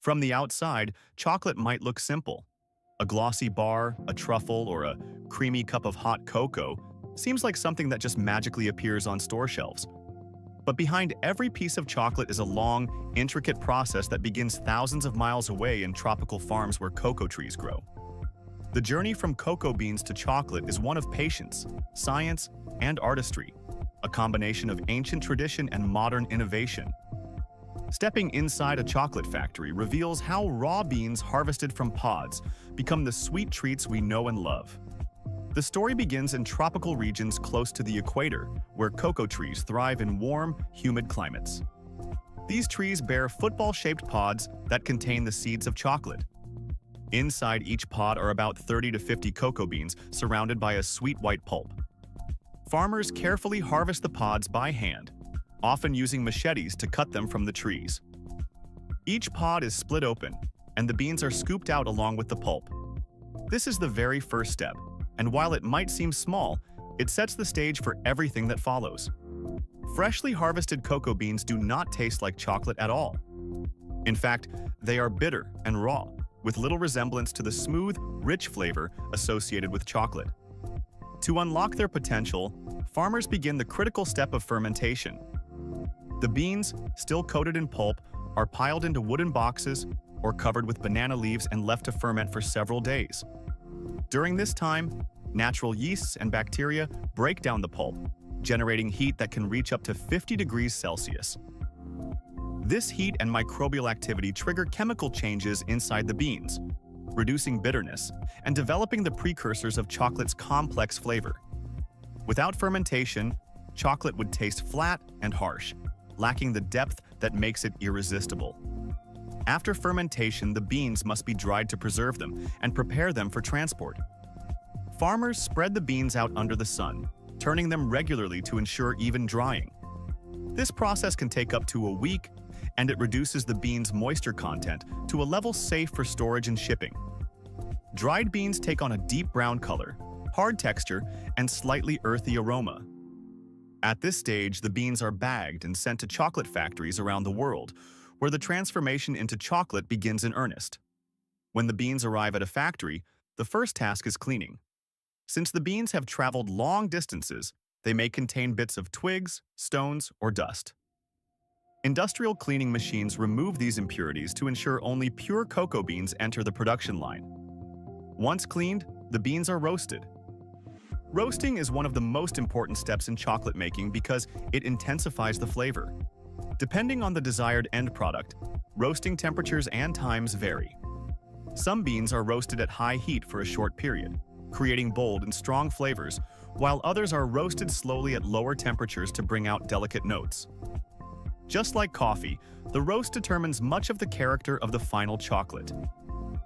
From the outside, chocolate might look simple. A glossy bar, a truffle, or a creamy cup of hot cocoa seems like something that just magically appears on store shelves. But behind every piece of chocolate is a long, intricate process that begins thousands of miles away in tropical farms where cocoa trees grow. The journey from cocoa beans to chocolate is one of patience, science, and artistry, a combination of ancient tradition and modern innovation. Stepping inside a chocolate factory reveals how raw beans harvested from pods become the sweet treats we know and love. The story begins in tropical regions close to the equator, where cocoa trees thrive in warm, humid climates. These trees bear football-shaped pods that contain the seeds of chocolate. Inside each pod are about 30 to 50 cocoa beans surrounded by a sweet white pulp. Farmers carefully harvest the pods by hand, often using machetes to cut them from the trees. Each pod is split open, and the beans are scooped out along with the pulp. This is the very first step, and while it might seem small, it sets the stage for everything that follows. Freshly harvested cocoa beans do not taste like chocolate at all. In fact, they are bitter and raw, with little resemblance to the smooth, rich flavor associated with chocolate. To unlock their potential, farmers begin the critical step of fermentation. The beans, still coated in pulp, are piled into wooden boxes or covered with banana leaves and left to ferment for several days. During this time, natural yeasts and bacteria break down the pulp, generating heat that can reach up to 50 degrees Celsius. This heat and microbial activity trigger chemical changes inside the beans, reducing bitterness and developing the precursors of chocolate's complex flavor. Without fermentation, chocolate would taste flat and harsh, lacking the depth that makes it irresistible. After fermentation, the beans must be dried to preserve them and prepare them for transport. Farmers spread the beans out under the sun, turning them regularly to ensure even drying. This process can take up to a week, and it reduces the beans' moisture content to a level safe for storage and shipping. Dried beans take on a deep brown color, hard texture, and slightly earthy aroma. At this stage, the beans are bagged and sent to chocolate factories around the world, where the transformation into chocolate begins in earnest. When the beans arrive at a factory, the first task is cleaning. Since the beans have traveled long distances, they may contain bits of twigs, stones, or dust. Industrial cleaning machines remove these impurities to ensure only pure cocoa beans enter the production line. Once cleaned, the beans are roasted. Roasting is one of the most important steps in chocolate making because it intensifies the flavor. Depending on the desired end product, roasting temperatures and times vary. Some beans are roasted at high heat for a short period, creating bold and strong flavors, while others are roasted slowly at lower temperatures to bring out delicate notes. Just like coffee, the roast determines much of the character of the final chocolate.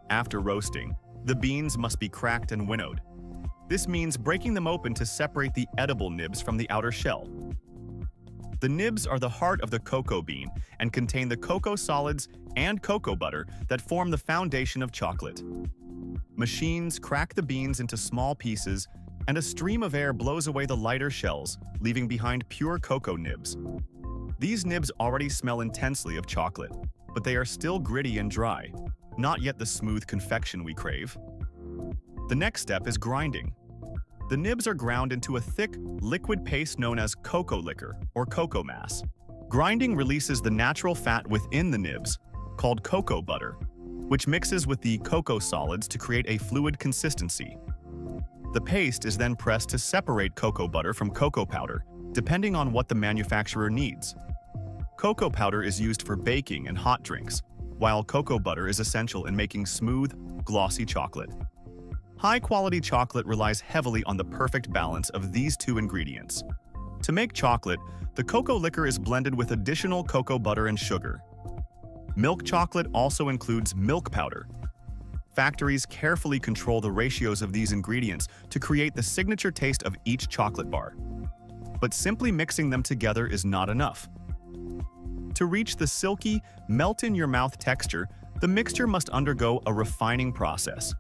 After roasting, the beans must be cracked and winnowed. This means breaking them open to separate the edible nibs from the outer shell. The nibs are the heart of the cocoa bean and contain the cocoa solids and cocoa butter that form the foundation of chocolate. Machines crack the beans into small pieces, and a stream of air blows away the lighter shells, leaving behind pure cocoa nibs. These nibs already smell intensely of chocolate, but they are still gritty and dry, not yet the smooth confection we crave. The next step is grinding. The nibs are ground into a thick, liquid paste known as cocoa liquor or cocoa mass. Grinding releases the natural fat within the nibs, called cocoa butter, which mixes with the cocoa solids to create a fluid consistency. The paste is then pressed to separate cocoa butter from cocoa powder, depending on what the manufacturer needs. Cocoa powder is used for baking and hot drinks, while cocoa butter is essential in making smooth, glossy chocolate. High-quality chocolate relies heavily on the perfect balance of these two ingredients. To make chocolate, the cocoa liquor is blended with additional cocoa butter and sugar. Milk chocolate also includes milk powder. Factories carefully control the ratios of these ingredients to create the signature taste of each chocolate bar. But simply mixing them together is not enough. To reach the silky, melt-in-your-mouth texture, the mixture must undergo a refining process.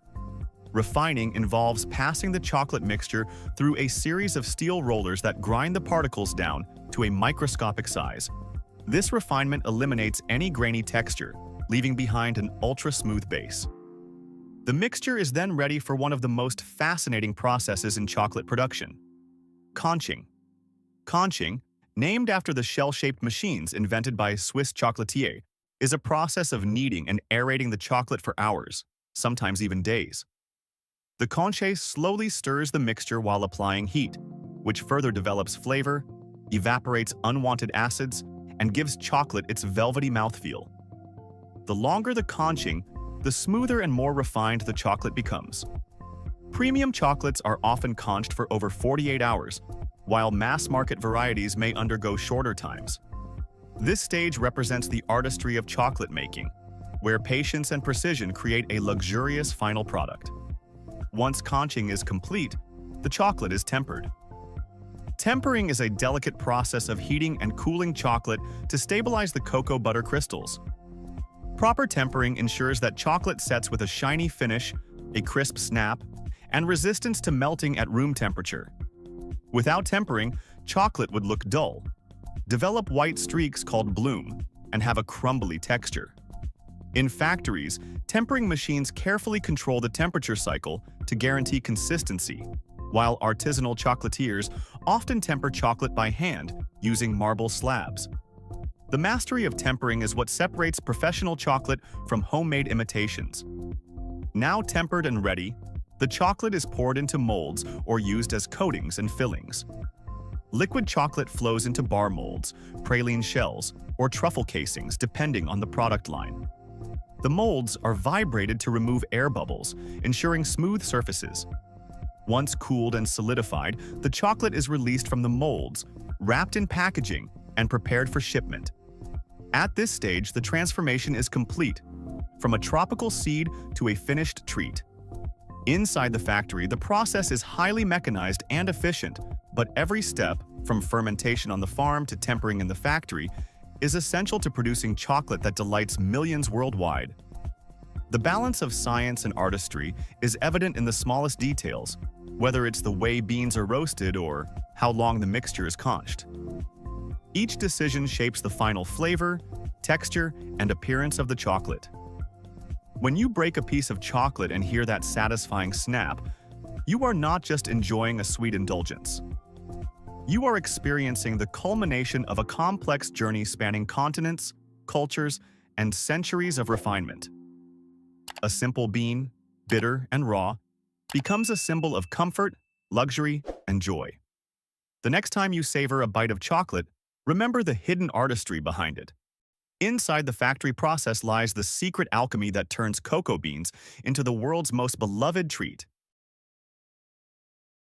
Refining involves passing the chocolate mixture through a series of steel rollers that grind the particles down to a microscopic size. This refinement eliminates any grainy texture, leaving behind an ultra-smooth base. The mixture is then ready for one of the most fascinating processes in chocolate production: conching. Conching, named after the shell-shaped machines invented by a Swiss chocolatier, is a process of kneading and aerating the chocolate for hours, sometimes even days. The conche slowly stirs the mixture while applying heat, which further develops flavor, evaporates unwanted acids, and gives chocolate its velvety mouthfeel. The longer the conching, the smoother and more refined the chocolate becomes. Premium chocolates are often conched for over 48 hours, while mass-market varieties may undergo shorter times. This stage represents the artistry of chocolate making, where patience and precision create a luxurious final product. Once conching is complete, the chocolate is tempered. Tempering is a delicate process of heating and cooling chocolate to stabilize the cocoa butter crystals. Proper tempering ensures that chocolate sets with a shiny finish, a crisp snap, and resistance to melting at room temperature. Without tempering, chocolate would look dull, develop white streaks called bloom, and have a crumbly texture. In factories, tempering machines carefully control the temperature cycle to guarantee consistency, while artisanal chocolatiers often temper chocolate by hand using marble slabs. The mastery of tempering is what separates professional chocolate from homemade imitations. Now tempered and ready, the chocolate is poured into molds or used as coatings and fillings. Liquid chocolate flows into bar molds, praline shells, or truffle casings depending on the product line. The molds are vibrated to remove air bubbles, ensuring smooth surfaces. Once cooled and solidified, the chocolate is released from the molds, wrapped in packaging, and prepared for shipment. At this stage, the transformation is complete, from a tropical seed to a finished treat. Inside the factory, the process is highly mechanized and efficient, but every step, from fermentation on the farm to tempering in the factory, is essential to producing chocolate that delights millions worldwide. The balance of science and artistry is evident in the smallest details, whether it's the way beans are roasted or how long the mixture is conched. Each decision shapes the final flavor, texture, and appearance of the chocolate. When you break a piece of chocolate and hear that satisfying snap, you are not just enjoying a sweet indulgence. You are experiencing the culmination of a complex journey spanning continents, cultures, and centuries of refinement. A simple bean, bitter and raw, becomes a symbol of comfort, luxury, and joy. The next time you savor a bite of chocolate, remember the hidden artistry behind it. Inside the factory process lies the secret alchemy that turns cocoa beans into the world's most beloved treat.